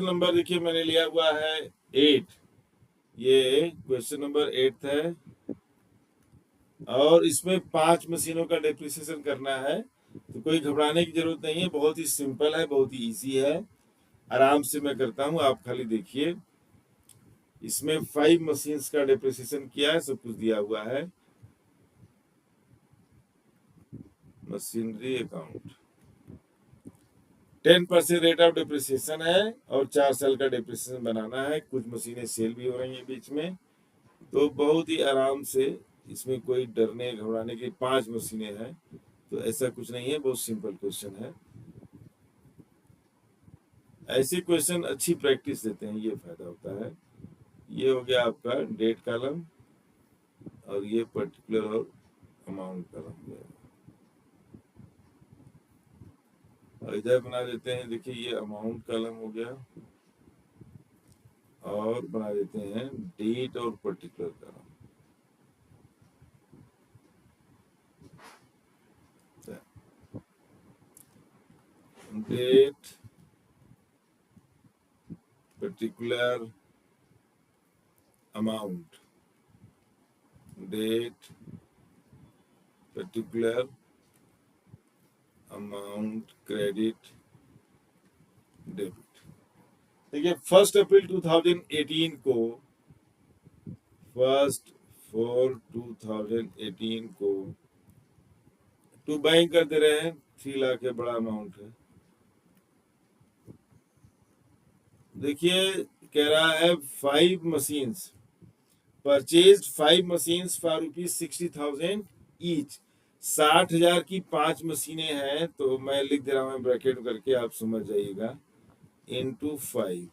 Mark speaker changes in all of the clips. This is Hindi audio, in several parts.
Speaker 1: नंबर देखिए मैंने लिया हुआ है 8। ये क्वेश्चन नंबर 8 है और इसमें 5 मशीनों का डेप्रिसिएशन करना है। तो कोई घबराने की जरूरत नहीं है, बहुत ही सिंपल है, बहुत ही इजी है। आराम से मैं करता हूँ, आप खाली देखिए। इसमें 5 मशीन्स का डेप्रिसिएशन किया है, सब कुछ दिया हुआ है। Machinery account 10% rate of depreciation है और 4 साल का डेप्रिसिएशन बनाना है। कुछ मशीनें सेल भी हो रही हैं बीच में, तो बहुत ही आराम से, इसमें कोई डरने घबराने की 5 मशीनें हैं, तो ऐसा कुछ नहीं है, बहुत सिंपल क्वेश्चन है। ऐसे क्वेश्चन अच्छी प्रैक्टिस देते हैं, ये फायदा होता है। ये हो गया आपका डेट कॉलम और ये पर्टिकुलर और अमाउंट कॉलम हो गया। और इधर बना देते हैं, देखिए ये अमाउंट कॉलम हो गया और बना देते हैं डेट और particular column. Date particular amount, date particular amount, credit debit. देखिए 1 अप्रैल 2018 को, 1/4/2018 को टू बाइंग कर दे रहे हैं। 3 लाख है, बड़ा अमाउंट है। देखिए कह रहा है 5 machines purchase, 5 machines for ₹60,000 each. 60,000 की 5 मशीनें हैं, तो मैं लिख दे रहा हूँ ब्रैकेट करके, आप समझ जाइएगा, इनटू 5,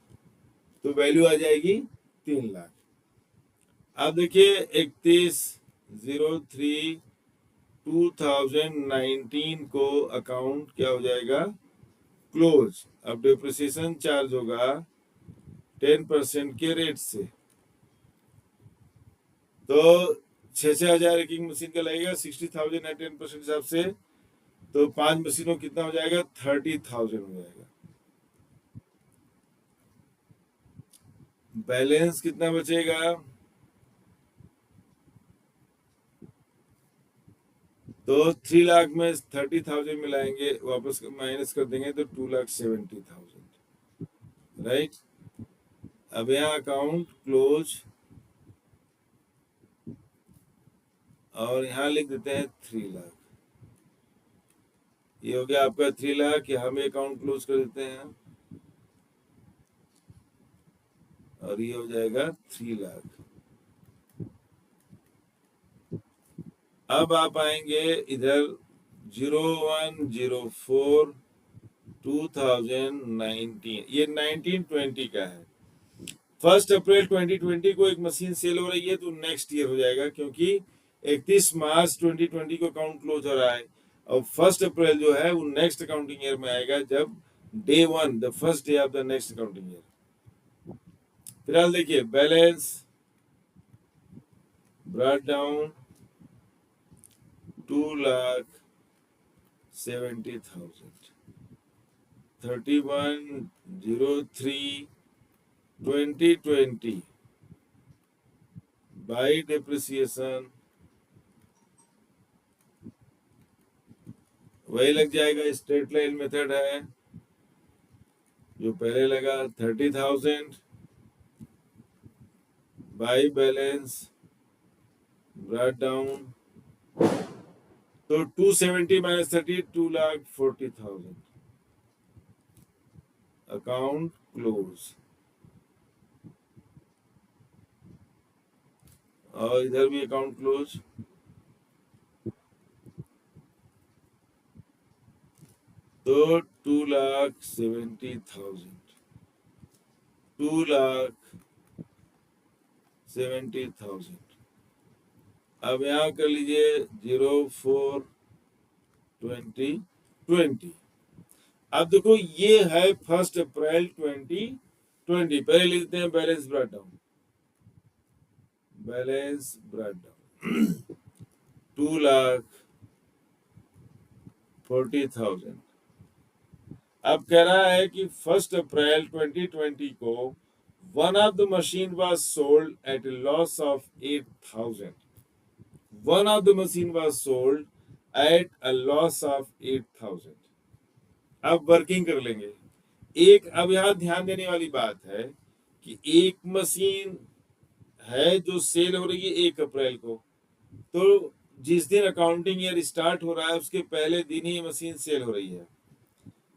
Speaker 1: तो वैल्यू आ जाएगी 3 लाख। अब देखिए 31/03/2019 को अकाउंट क्या हो जाएगा, क्लोज। अब डिप्रिसिएशन चार्ज होगा 10% के रेट से, तो 6,000 एक मशीन का लगेगा। 60,000 है 10% हिसाब से, तो 5 मशीनों कितना हो जाएगा, 30,000 हो जाएगा। बैलेंस कितना बचेगा, तो 3 लाख में 30,000 मिलाएंगे, वापस माइनस कर देंगे तो 2,70,000, राइट। अब यहाँ अकाउंट क्लोज और यहाँ लिख देते हैं 3 लाख। ये हो गया आपका 3 लाख। यहाँ में अकाउंट क्लोज कर देते हैं और ये हो जाएगा 3 लाख। अब आप आएंगे इधर 01/04/2019, ये 1920 का है। 1 अप्रैल 2020 को एक मशीन सेल हो रही है, तो नेक्स्ट ईयर हो जाएगा, क्योंकि 31 मार्च 2020 को अकाउंट क्लोज हो रहा है। और 1 अप्रैल जो है वो नेक्स्ट अकाउंटिंग ईयर में आएगा, जब day 1, the first day of the next accounting year. फिलहाल देखिए balance brought down 2,70,000, 31/03/2020 by depreciation वही लग जाएगा। स्ट्रेट लाइन मेथड है जो पहले लगा, 30,000 बाई बैलेंस ब्रॉट डाउन, तो 270 माइनस 30, 2,40,000, अकाउंट क्लोज। और इधर भी अकाउंट क्लोज, तो 2,70,000, 2,70,000। अब यहाँ कर लीजिए 04/2020। अब देखो ये है 1 अप्रैल 2020। पहले लिखते हैं balance brought down, balance brought down 2,40,000। अब कह रहा है कि 1 अप्रैल 2020 को one of the machine was sold at A loss of 8,000. One of the machine was sold at a loss of 8,000. अब वर्किंग कर लेंगे. एक अब यहाँ ध्यान देने वाली बात है कि एक मशीन है जो सेल हो रही है 1 अप्रैल को, तो जिस दिन अकाउंटिंग ईयर स्टार्ट हो रहा है उसके पहले दिन ही मशीन सेल हो रही है.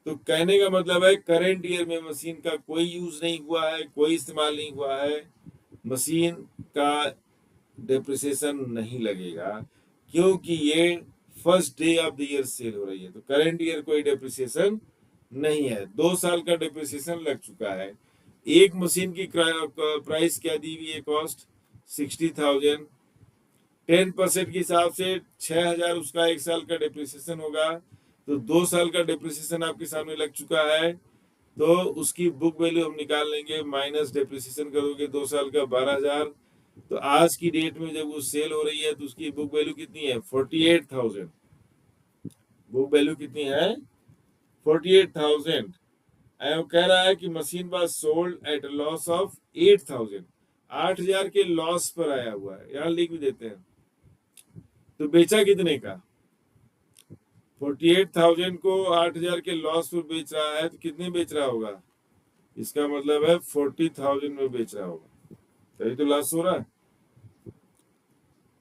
Speaker 1: तो कहने का मतलब है करंट ईयर में मशीन का कोई यूज नहीं हुआ है, कोई इस्तेमाल नहीं हुआ है, मशीन का डेप्रिसिएशन नहीं लगेगा क्योंकि ये first day of the year cell हो रही है. तो करंट ईयर कोई डेप्रिसिएशन नहीं है. 2 साल का डेप्रिसिएशन लग चुका है. एक मशीन की प्राइस क्या दी हुई है, कॉस्ट 60,000. 10% के हिसाब से 6,000 उसका 1 साल का डेप्रिसिएशन होगा. तो 2 साल का डेप्रिसिएशन आपके सामने लग चुका है. तो उसकी बुक वैल्यू हम निकाल लेंगे, माइनस डेप्रिसिएशन करोगे 2 साल का 12,000. तो आज की डेट में जब वो सेल हो रही है तो उसकी बुक वैल्यू कितनी है, 48,000. बुक वैल्यू कितनी है, 48,000. कह रहा है कि machine was sold at loss of 8,000. 8,000 के लॉस पर आया हुआ है, यहाँ लिख भी देते हैं. तो बेचा कितने का, 48,000 को 8,000 के लॉस पर बेच रहा है. तो कितने बेच रहा होगा, इसका मतलब है 40,000 में बेच रहा होगा. तभी तो लॉस हो रहा है.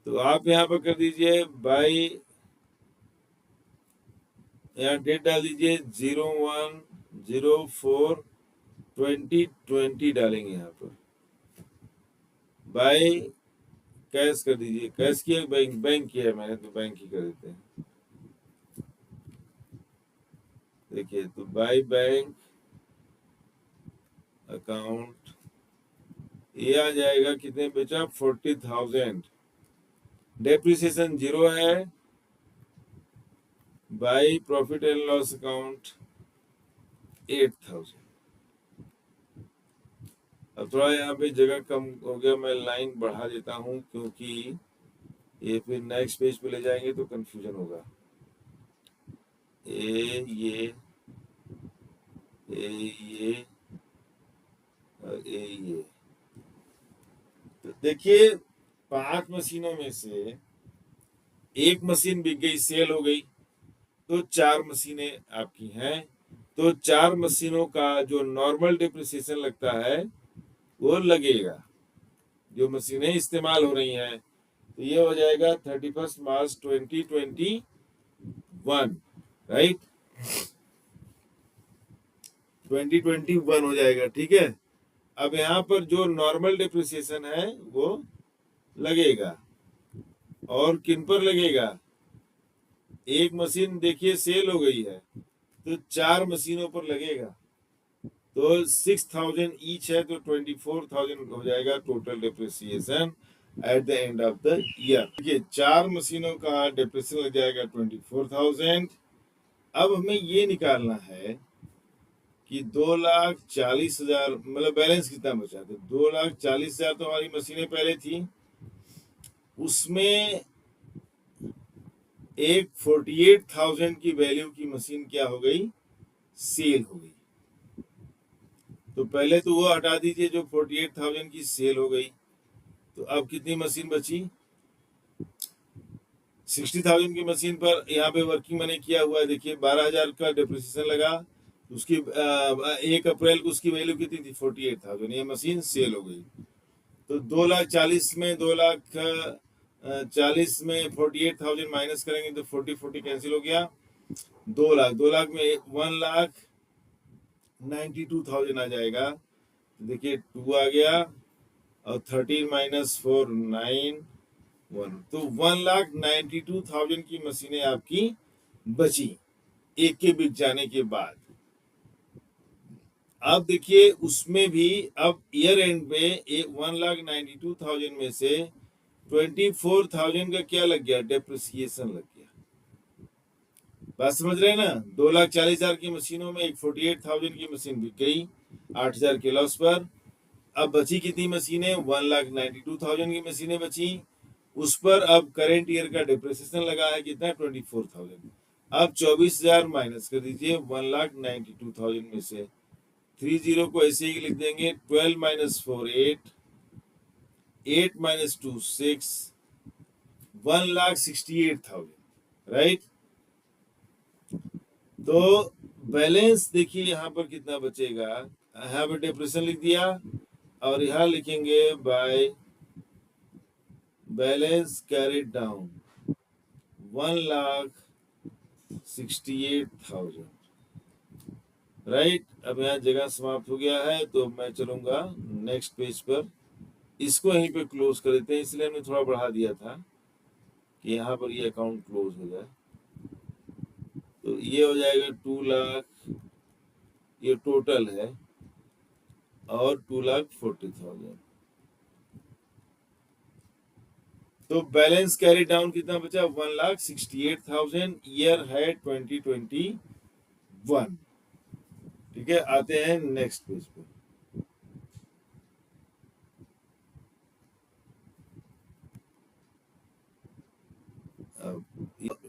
Speaker 1: तो आप यहाँ पर कर दीजिए बाई, यहाँ डेट डाल दीजिए 01/04/2020 डालेंगे यहाँ पर. बाई कैश कर दीजिए. कैश किया, बैंक किया है मैंने, तो बैंक ही कर देते हैं. देखिए तो बाई बैंक अकाउंट ये आ जाएगा, कितने बेचा, 40,000. डेप्रिसिएशन 0 है. By profit and loss account 8,000. अब थोड़ा यहाँ पे जगह कम हो गया, मैं लाइन बढ़ा देता हूँ क्योंकि ये फिर नेक्स्ट पेज पे ले जाएंगे तो कंफ्यूजन होगा. ये और ये. तो देखिए 5 मशीनों में से एक मशीन बिक गई, सेल हो गई, तो 4 मशीनें आपकी हैं. तो 4 मशीनों का जो नॉर्मल डिप्रिसिएशन लगता है वो लगेगा, जो मशीनें इस्तेमाल हो रही हैं. तो ये हो जाएगा 31 मार्च 2021, राइट, 2021 हो जाएगा. ठीक है. अब यहाँ पर जो नॉर्मल डिप्रिसिएशन है वो लगेगा. और किन पर लगेगा, एक मशीन देखिए सेल हो गई है तो 4 मशीनों पर लगेगा. तो 6,000 ईच है, तो 24,000 हो जाएगा total depreciation at the end of the year. देखिए 4 मशीनों का डिप्रिसिएशन लग जाएगा 24,000. अब हमें ये निकालना है कि 2,40,000 मतलब बैलेंस कितना बचा. तो 2,40,000 तो हमारी मशीनें पहले थी, उसमें एक 48,000 की वैल्यू की मशीन क्या हो गई, सेल हो गई. तो पहले तो वो हटा दीजिए जो 48,000 की सेल हो गई. तो अब कितनी मशीन बची, 60,000 की मशीन पर यहाँ पे वर्किंग मैंने किया हुआ है. देखिए 12,000 का डिप्रिसिएशन लगा, उसकी 1 अप्रैल को उसकी वैल्यू कितनी थी, 48,000. ये मशीन सेल हो गई. तो 2,40,000 में 2,40,000 में 48,000 माइनस करेंगे तो 40 कैंसिल हो गया. 2 लाख में 1,92,000 आ जाएगा. देखिए 2 आ गया और 13 माइनस 4 9 1. तो 1,92,000 की मशीनें आपकी बची एक के बिक जाने के बाद. अब देखिए उसमें भी अब ईयर एंड पे 1,92,000 में से 24,000 का क्या लग गया, डेप्रिसिएशन लग गया. बात समझ रहे हैं ना. 2,40,000 की मशीनों में एक 48,000 की मशीन बिक गई 8,000 के लॉस पर. अब बची कितनी मशीनें, 1,92,000 की मशीनें बची. उस पर अब करेंट ईयर का डिप्रिसिएशन लगा है कितना, 24,000. अब 24,000 माइनस कर दीजिए 1,92,000 में से। 30 को ऐसे ही लिख देंगे। 12 माइनस 4 8, 8 माइनस 2 6, 1,68,000, राइट। तो बैलेंस देखिए यहाँ पर कितना बचेगा। यहाँ पर डिप्रेशन लिख दिया और यहाँ लिखेंगे by balance carried down 1,68,000, right. अब यहाँ जगह समाप्त हो गया है तो मैं चलूंगा नेक्स्ट पेज पर। इसको यहीं पे क्लोज कर देते हैं, इसलिए हमने थोड़ा बढ़ा दिया था कि यहाँ पर ये अकाउंट क्लोज हो जाए। तो ये हो जाएगा 2 लाख, ये टोटल है, और 2,40,000। तो बैलेंस कैरी डाउन कितना बचा? 1,68,000। ईयर है 2021। ठीक है, आते हैं नेक्स्ट पेज पे।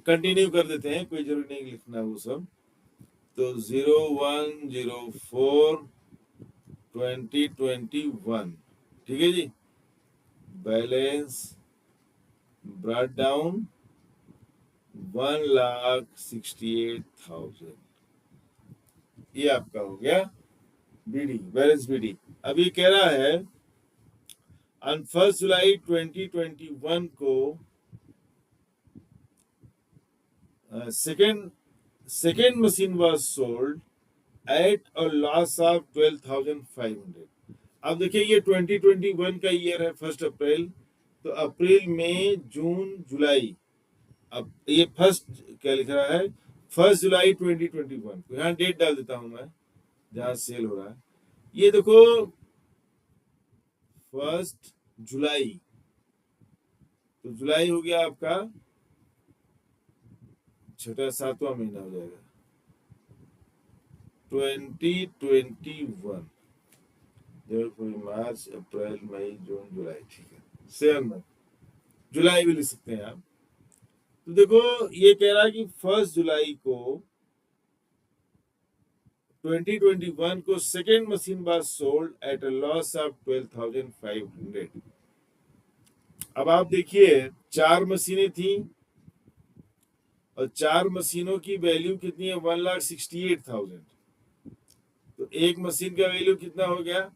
Speaker 1: कंटिन्यू कर देते हैं, कोई जरूरी नहीं लिखना वो सब। तो 01/04/2021, ठीक है जी। बैलेंस ब्रॉट डाउन 1,68,000, ये आपका हो गया बीडी, बैलेंस बीडी। अब ये कह रहा है ऑन 1 जुलाई 2021 को second machine was sold at a loss of 12,500। अब देखिए ये 2021 का ईयर है, 1 अप्रैल। तो अप्रैल, मई, जून, जुलाई। अब ये फर्स्ट क्या लिख रहा है? 1 जुलाई 2021। यहाँ डेट डाल देता हूं मैं जहां सेल हो रहा है। ये देखो 1 जुलाई, तो जुलाई हो गया आपका छठा, 7वां महीना हो जाएगा 2021। मार्च, अप्रैल, मई, जून, जुलाई, ठीक है, 7 मंथ, जुलाई भी लिख सकते हैं आप। तो देखो ये कह रहा है कि 1 जुलाई को 2021 को second machine was sold at a loss of 12,500। अब आप देखिए 4 मशीनें थी और 4 मशीनों की वैल्यू कितनी है? 1,68,000। तो एक मशीन का वैल्यू कितना हो गया?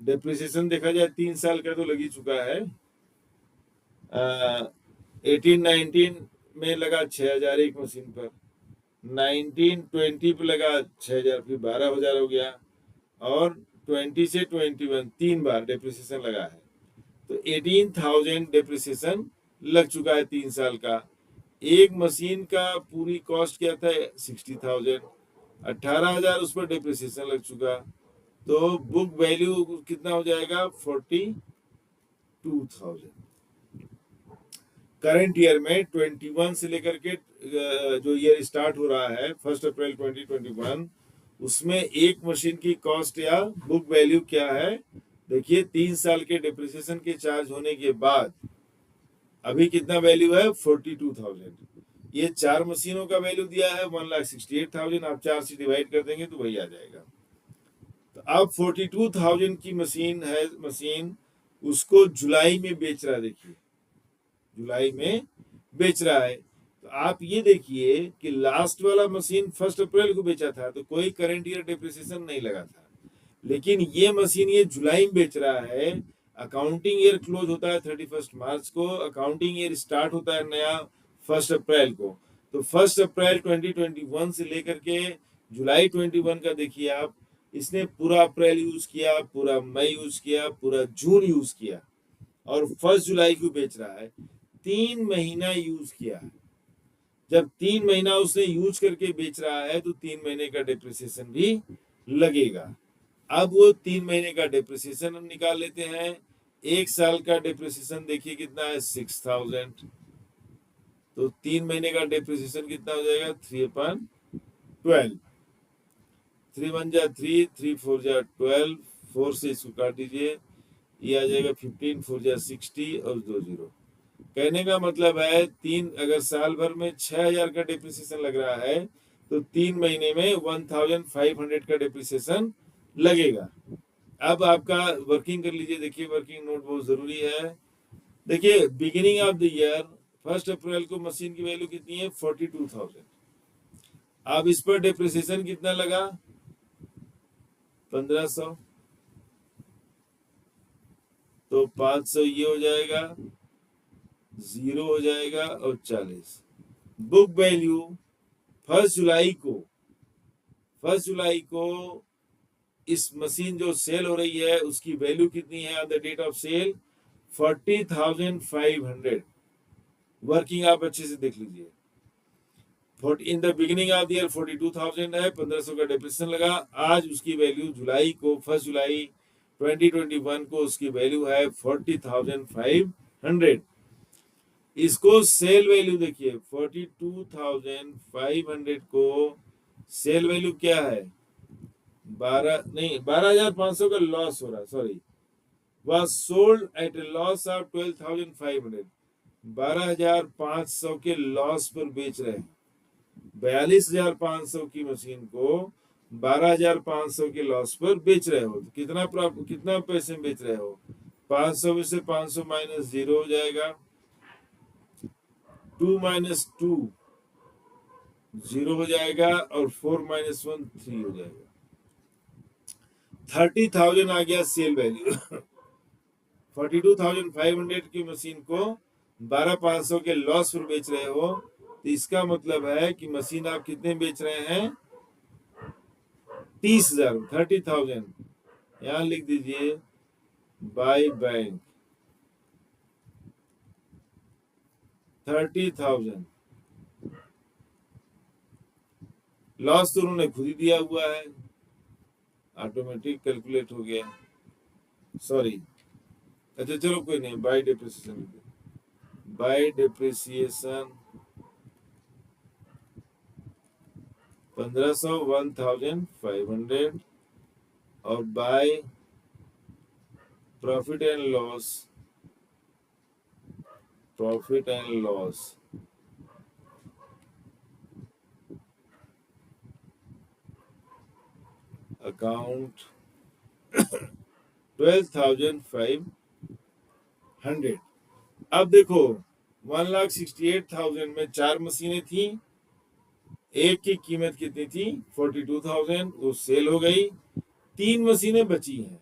Speaker 1: डेप्रिसिएशन देखा जाए 3 साल का तो लग ही चुका है। 18-19 में लगा 6,000 एक मशीन पर, 19-20 पे लगा 6,000, फिर 12,000 हो गया, और 20 से 21 3 बार डेप्रिसिएशन लगा है। तो 18,000 डेप्रिसिएशन लग चुका है 3 साल का। एक मशीन का पूरी कॉस्ट क्या था? 60,000, 18,000 उस पर डेप्रिसिएशन लग चुका। तो बुक वैल्यू कितना हो जाएगा? 42,000। करंट ईयर में 21 से लेकर के जो ईयर स्टार्ट हो रहा है 1 अप्रैल 2021, उसमें एक मशीन की कॉस्ट या बुक वैल्यू क्या है? देखिए 3 साल के डिप्रिसिएशन के चार्ज होने के बाद अभी कितना वैल्यू है? 42,000। ये 4 मशीनों का वैल्यू दिया है 1,68,000। आप 4 से डिवाइड कर देंगे तो वही आ जाएगा। तो अब 42,000 की मशीन है, मशीन उसको जुलाई में बेच रहा है। देखिए जुलाई में बेच रहा है। तो आप ये देखिए कि लास्ट वाला मशीन 1 अप्रैल को बेचा था तो कोई करंट ईयर डिप्रिसिएशन नहीं लगा था, लेकिन ये मशीन ये जुलाई में बेच रहा है। अकाउंटिंग ईयर क्लोज होता है 31 मार्च को, अकाउंटिंग ईयर स्टार्ट होता है नया 1 अप्रैल को। तो 1 अप्रैल 2021 से लेकर के जुलाई 21 का देखिए आप, इसने पूरा अप्रैल यूज किया, पूरा मई यूज किया, पूरा जून यूज किया, और 1 जुलाई को बेच रहा है। 3 महीना यूज किया है। जब 3 महीना उसने यूज करके बेच रहा है तो 3 महीने का डिप्रिसिएशन भी लगेगा। अब वो 3 महीने का डिप्रिसिएशन हम निकाल लेते हैं। एक साल का डिप्रिसिएशन देखिए कितना है? 6,000। तो 3 महीने का डिप्रिसिएशन कितना हो जाएगा? 3/12। 3 1 जा 3, 3 4 जा 12, 4 से इसको काट दीजिए, ये आ जाएगा 15, 4 जा 60 और 2 0। कहने का मतलब है अगर साल भर में 6,000 का डिप्रिसिएशन लग रहा है तो 3 महीने में 1,500 का डिप्रिसिएशन लगेगा। अब आपका वर्किंग कर लीजिए। देखिए वर्किंग नोट बहुत जरूरी है। देखिए बिगिनिंग ऑफ द ईयर 1 अप्रैल को मशीन की वैल्यू कितनी है 42,000। अब इस पर डिप्रिसिएशन कितना लगा 1,500, तो 500 ये हो जाएगा, 0 हो जाएगा और 40। बुक वैल्यू 1 जुलाई को इस मशीन जो सेल हो रही है उसकी वैल्यू कितनी है on the date of sale 40,500। Working आप अच्छे से देख लीजिए। In the beginning of the year 42,000 है, 1,500 का डिप्रिसिएशन लगा। आज उसकी वैल्यू 1 जुलाई 2021 को उसकी वैल्यू है 40,500। इसको सेल वैल्यू देखिए 42,500 को सेल वैल्यू क्या है 12,500 का लॉस हो रहा है, sorry, was sold at a loss of 12,500। 12,500 के लॉस पर बेच रहे हैं। 42,500 की मशीन को 12,500 के लॉस पर बेच रहे हो, तो कितना पैसे में बेच रहे हो 500 में से 500 माइनस 0 हो जाएगा, 2 माइनस 2 0 हो जाएगा और 4 माइनस 1 3 हो जाएगा। 30,000 आ गया सेल वैल्यू। 42,500 की मशीन को 12,500 के लॉस पर बेच रहे हो, तो इसका मतलब है कि मशीन आप कितने बेच रहे हैं 30,000। 30,000 यहां लिख दीजिए बाय बैंक 30,000। लॉस तो उन्होंने खुद ही दिया हुआ है, ऑटोमेटिक कैलकुलेट हो गया, सॉरी। अच्छा चलो कोई नहीं, बाय डिप्रिसिएशन 1,500 1,500 और by profit and loss account 12,500। अब देखो 1,68,000 में 4 मशीनें थी, एक की कीमत कितनी थी 42,000, वो सेल हो गई। 3 मशीनें बची हैं,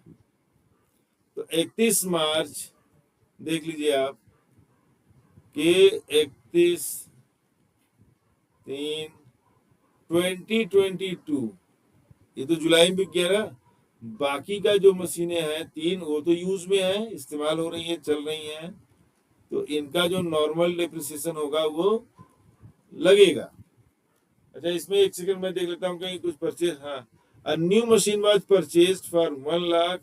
Speaker 1: तो 31 मार्च देख लीजिए आप कि 31/3/2022, ये तो जुलाई में बिक गया ना। बाकी का जो मशीनें हैं 3 वो तो यूज में है, इस्तेमाल हो रही है, चल रही हैं, तो इनका जो नॉर्मल डिप्रिसिएशन होगा वो लगेगा। अच्छा इसमें एक सेकंड मैं देख लेता हूँ कहीं कुछ परचेज। हाँ, a new machine was purchased for 1 lakh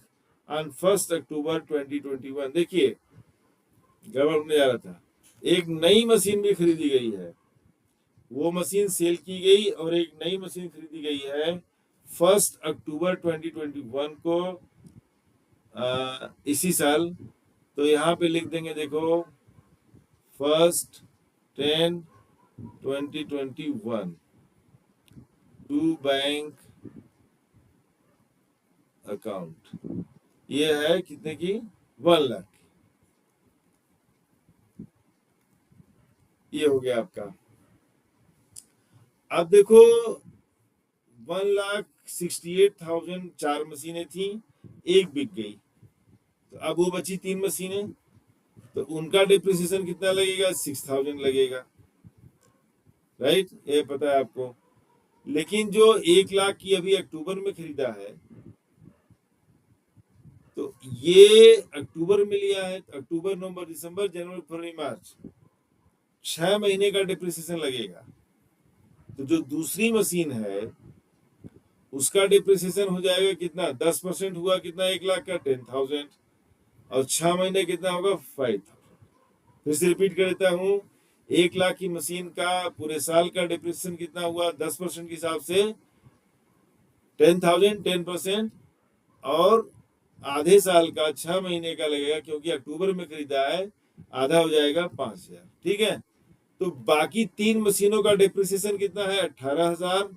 Speaker 1: on 1 अक्टूबर 2021। देखिए गड़बड़ होने जा रहा था, एक नई मशीन भी खरीदी गई है, वो मशीन सेल की गई और एक नई मशीन खरीदी गई है 1 अक्टूबर 2021 को इसी साल। तो यहाँ पे लिख देंगे देखो 1/10/2021 टू बैंक अकाउंट। ये है कितने की 1 लाख। ये हो गया आपका। अब देखो 1,68,000 4 मशीनें थी, एक बिक गई, तो अब वो बची 3 मशीनें, तो उनका डिप्रिसिएशन कितना लगेगा 6,000 लगेगा, राइट, ये पता है आपको। लेकिन जो 1 लाख की अभी अक्टूबर में खरीदा है, तो ये अक्टूबर में लिया है, अक्टूबर नवंबर दिसंबर जनवरी फरवरी मार्च 6 महीने का डिप्रिसिएशन लगेगा। तो जो दूसरी मशीन है उसका डिप्रिसिएशन हो जाएगा कितना 10% हुआ कितना 1 लाख का 10,000 और 6 महीने कितना होगा 5,000। फिर से रिपीट कर देता हूँ, 1 लाख की मशीन का पूरे साल का डिप्रिसिएशन कितना हुआ 10% के हिसाब से 10,000 10%, और आधे साल का 6 महीने का लगेगा क्योंकि अक्टूबर में खरीदा है आधा हो जाएगा 5,000। ठीक है, तो बाकी 3 मशीनों का डिप्रिसिएशन कितना है? 18,000,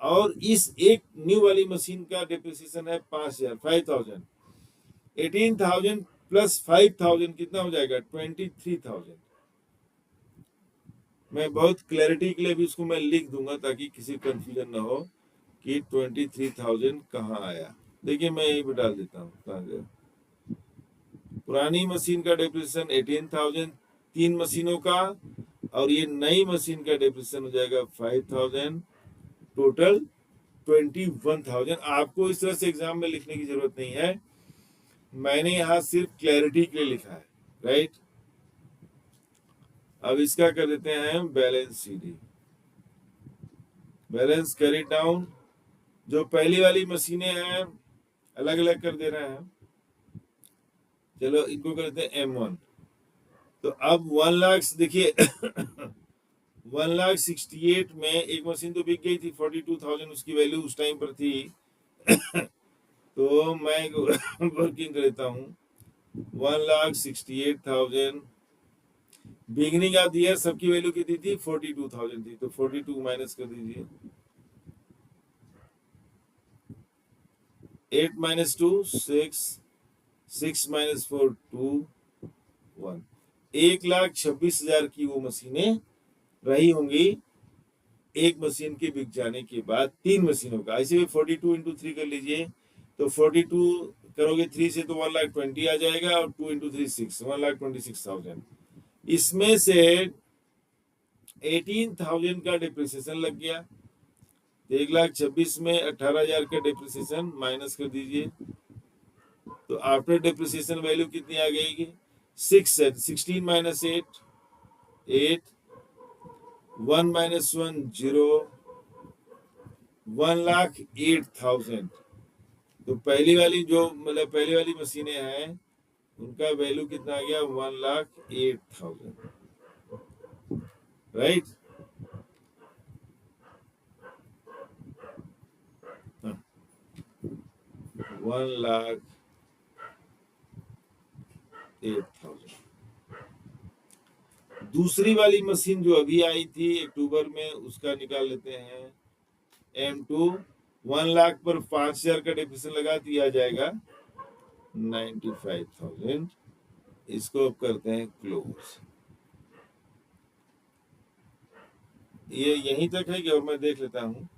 Speaker 1: और इस एक न्यू वाली मशीन का डिप्रिसिएशन है 5,000, 5,000। 18,000 प्लस 5,000 कितना हो जाएगा? 23,000। मैं बहुत क्लैरिटी के लिए भी इसको मैं लिख दूंगा ताकि किसी कंफ्यूजन ना हो कि 23,000 कहाँ आया। देखिए मैं यही पे डाल देता हूँ, कहाँ गया? पुरानी मशीन का डिप्रिसिएशन 18,000 3 मशीनों का, और ये नई मशीन का डिप्रिसिएशन हो जाएगा 5,000, टोटल 21,000। आपको इस तरह से एग्जाम में लिखने की जरूरत नहीं है, मैंने यहाँ सिर्फ क्लैरिटी के लिए लिखा है, राइट। अब इसका कर देते हैं balance CD, balance carry down. जो पहली वाली मशीनें हैं अलग अलग कर दे रहे हैं, चलो इनको कर देते हैं M1। तो अब 1 लाख देखिए 1,68,000 में एक मशीन तो बिक गई थी, 42,000 उसकी वैल्यू उस टाइम पर थी। तो मैं वर्किंग कर देता हूँ, 1,68,000 बिगनिंग ऑफ द ईयर सबकी वैल्यू कितनी थी? 42,000 थी, तो 42 माइनस कर दीजिए, 8 माइनस 2 6, 6 माइनस 4 2 1। 1,26,000 की वो मशीनें रही होंगी एक मशीन के बिक जाने के बाद 3 मशीनों का। ऐसे भी 42 इंटू 3 कर लीजिए, तो 42 करोगे 3 से तो 1,20,000 आ जाएगा, और 2 इंटू 3 6, 1,26,000। इसमें से 18,000 का डिप्रिसिएशन लग गया, 1,26,000 में 18,000 का डिप्रिसिएशन माइनस कर दीजिए, तो आफ्टर डिप्रिसिएशन वैल्यू कितनी आ गई? 6 है, 16 माइनस 8 8, 1 माइनस 1 0, 1,08,000। तो पहली वाली जो मतलब पहली वाली मशीनें हैं उनका वैल्यू कितना आ गया? 1,08,000, राइट। 1,08,000। दूसरी वाली मशीन जो अभी आई थी अक्टूबर में, उसका निकाल लेते हैं M2। 1 लाख पर 5,000 का डिप्रिसिएशन लगा दिया जाएगा 95,000। इसको अब करते हैं क्लोज। ये यहीं तक है कि और मैं देख लेता हूँ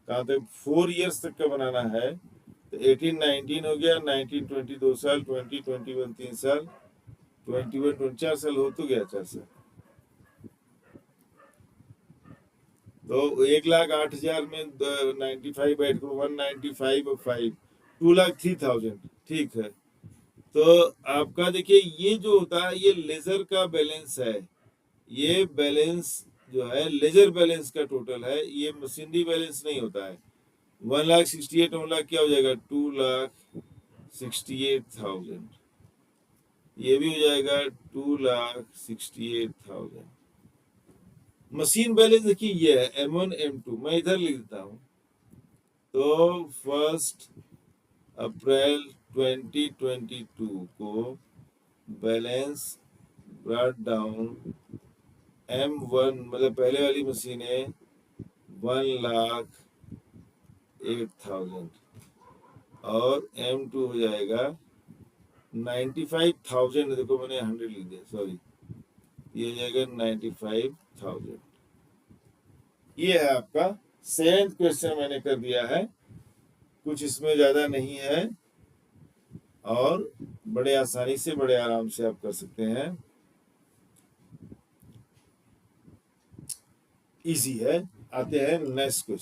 Speaker 1: कहाँ तक 4 इयर्स तक का बनाना है। तो 18 19 हो गया, 19 20 2 साल, 20 21 3 साल, 21 4 साल हो तो गया 4 साल। तो 1,08,000 में 95 बैठ को 195 और 5 2,03,000। ठीक है, तो आपका देखिए ये जो होता है ये लेजर का बैलेंस है, ये बैलेंस जो है लेजर बैलेंस का टोटल है, ये मशीनरी बैलेंस नहीं होता है। 1,68,000 1 लाख क्या हो जाएगा? 2,68,000। ये भी हो जाएगा 2,68,000। मशीन बैलेंस देखिए ये है M1 M2, मैं इधर लिख देता हूँ। तो 1 अप्रैल 2022 को बैलेंस ब्रॉट डाउन M1 मतलब पहले वाली मशीन है 1,08,000, और M2 हो जाएगा 95,000। देखो मैंने 100 लिख दिया, सॉरी, ये हो जाएगा 95,000। ये है आपका 7th क्वेश्चन मैंने कर दिया है, कुछ इसमें ज्यादा नहीं है, और बड़े आसानी से बड़े आराम से आप कर सकते हैं, इजी है। आते हैं नेक्स्ट क्वेश्चन।